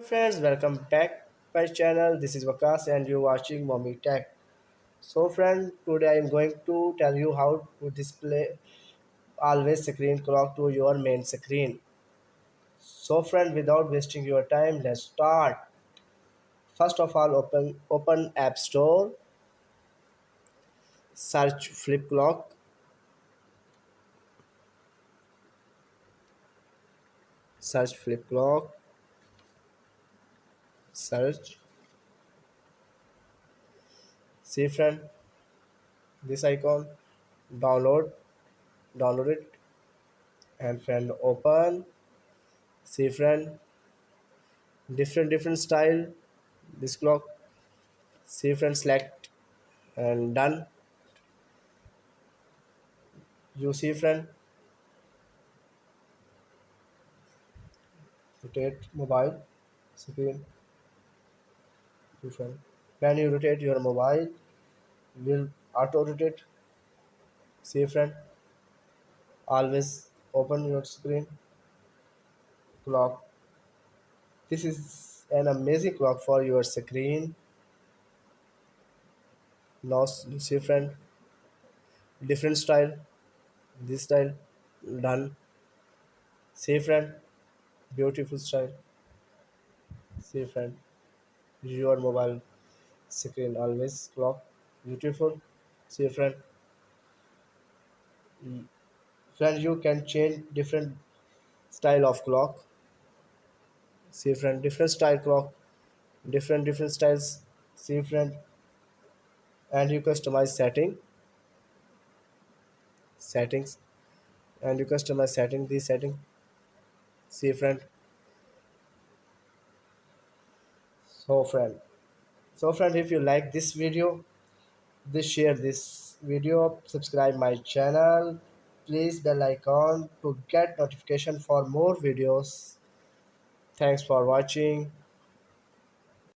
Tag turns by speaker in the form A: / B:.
A: Friends, welcome back my channel. This is Vakas and you're watching Mommy Tech. So friend, today I am going to tell you how to display always screen clock to your main screen. So friend, without wasting your time, let's start. First of all, open App Store, search flip clock, search flip clock, search. See friend, this icon, download, download it, and friend open. See friend, different style. This clock. See friend, select and done. You see friend, rotate mobile screen. See friend, when you rotate your mobile will auto rotate. See friend, always open your screen clock. This is an amazing clock for your screen. Now see friend, different style. This style done. See friend, beautiful style. See friend, your mobile screen always clock beautiful. See friend, friend you can change different style of clock. See friend, different style clock, different styles. See friend, and you customize settings, and you customize setting. See friend, so friend, if you like this video, please share this video, subscribe my channel, please bell icon to get notification for more videos. Thanks for watching.